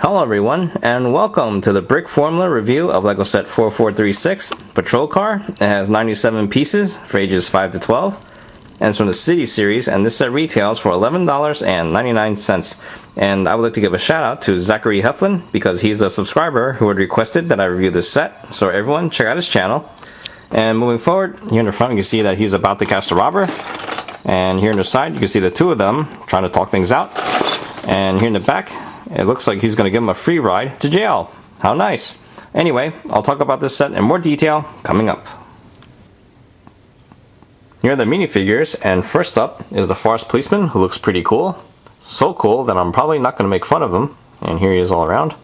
Hello everyone, and welcome to the Brickformula review of LEGO Set 4436 Patrol Car. It has 97 pieces for ages 5 to 12, and it's from the City series, and this set retails for $11.99. And I would like to give a shout out to Zachary Heflin, because he's the subscriber who had requested that I review this set. So everyone, check out his channel. And moving forward, here in the front you can see that he's about to catch the robber, and here on the side you can see the two of them trying to talk things out, and here in the back it looks like he's going to give him a free ride to jail. How nice. Anyway, I'll talk about this set in more detail coming up. Here are the minifigures, and first up is the forest policeman, who looks pretty cool. So cool that I'm probably not going to make fun of him, and here he is all around.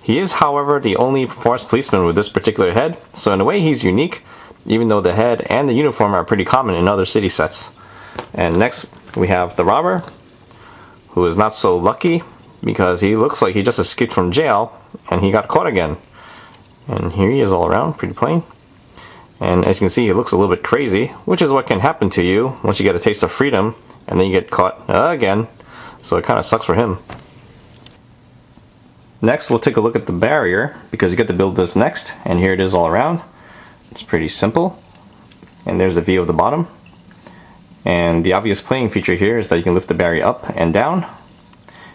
He is, however, the only forest policeman with this particular head, so in a way he's unique, even though the head and the uniform are pretty common in other city sets. And next we have the robber, who is not so lucky, because he looks like he just escaped from jail and he got caught again. And here he is all around, pretty plain. And as you can see, he looks a little bit crazy, which is what can happen to you once you get a taste of freedom and then you get caught again. So it kind of sucks for him. Next we'll take a look at the barrier, because you get to build this next, and here it is all around. It's pretty simple. And there's the view of the bottom. And the obvious playing feature here is that you can lift the barrier up and down.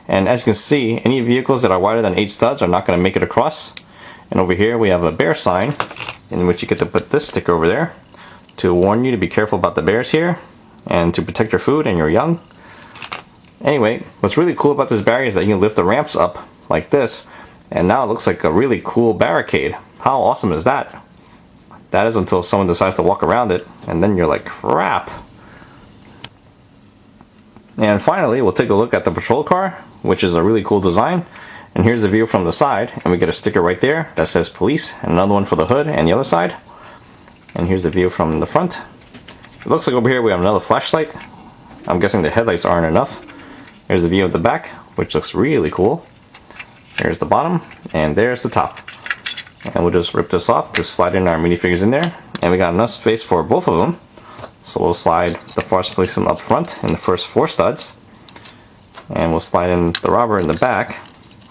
And as you can see, any vehicles that are wider than 8 studs are not going to make it across. And over here we have a bear sign, in which you get to put this sticker over there to warn you to be careful about the bears here and to protect your food and your young. Anyway, what's really cool about this barrier is that you can lift the ramps up like this, and now it looks like a really cool barricade. How awesome is that? That is until someone decides to walk around it, and then you're like, crap. And finally, we'll take a look at the patrol car, which is a really cool design. And here's the view from the side, and we get a sticker right there that says police, and another one for the hood and the other side. And here's the view from the front. It looks like over here we have another flashlight. I'm guessing the headlights aren't enough. Here's the view of the back, which looks really cool. There's the bottom, and there's the top. And we'll just rip this off to slide in our minifigures in there. And we got enough space for both of them. So we'll slide the forest policeman up front in the first 4 studs. And we'll slide in the robber in the back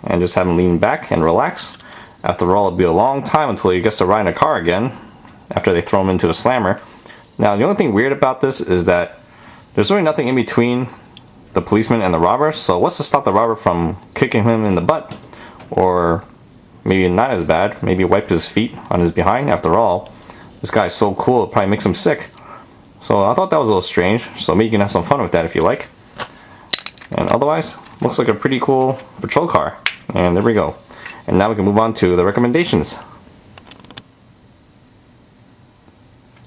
and just have him lean back and relax. After all, it'll be a long time until he gets to ride in a car again after they throw him into the slammer. Now, the only thing weird about this is that there's really nothing in between the policeman and the robber, so what's to stop the robber from kicking him in the butt? Or maybe not as bad, maybe wipe his feet on his behind. After all, this guy's so cool, it probably makes him sick. So I thought that was a little strange, so maybe you can have some fun with that if you like. And otherwise, looks like a pretty cool patrol car. And there we go. And now we can move on to the recommendations.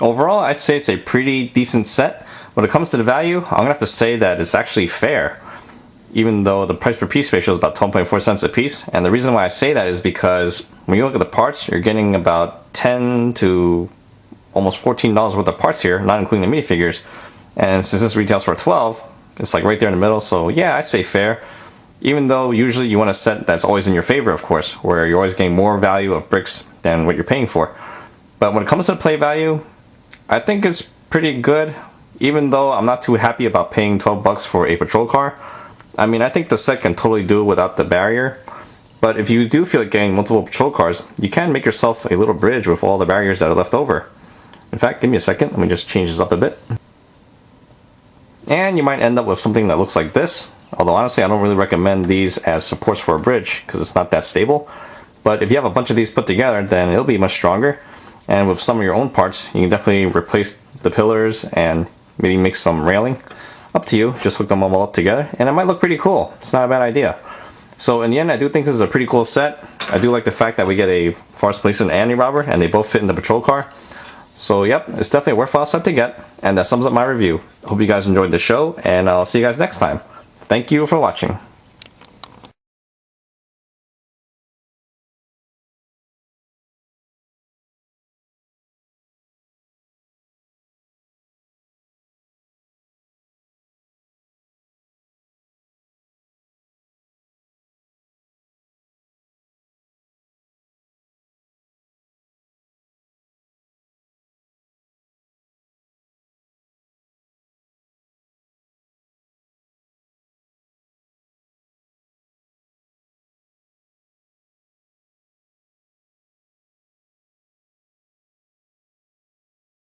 Overall, I'd say it's a pretty decent set. When it comes to the value, I'm going to have to say that it's actually fair, even though the price per piece ratio is about 12.4 cents a piece. And the reason why I say that is because when you look at the parts, you're getting about 10 to almost $14 worth of parts here, not including the minifigures. And since this retails for 12, it's like right there in the middle. So yeah, I'd say fair. Even though usually you want a set that's always in your favor, of course, where you're always getting more value of bricks than what you're paying for. But when it comes to play value, I think it's pretty good, even though I'm not too happy about paying 12 bucks for a patrol car. I mean, I think the set can totally do without the barrier. But if you do feel like getting multiple patrol cars, you can make yourself a little bridge with all the barriers that are left over. In fact, give me a second, let me just change this up a bit. And you might end up with something that looks like this. Although honestly, I don't really recommend these as supports for a bridge, because it's not that stable. But if you have a bunch of these put together, then it'll be much stronger. And with some of your own parts, you can definitely replace the pillars and maybe make some railing. Up to you, just hook them all up together, and it might look pretty cool. It's not a bad idea. So in the end, I do think this is a pretty cool set. I do like the fact that we get a forest policeman and a robber, and they both fit in the patrol car. So yep, it's definitely a worthwhile set to get, and that sums up my review. Hope you guys enjoyed the show, and I'll see you guys next time. Thank you for watching.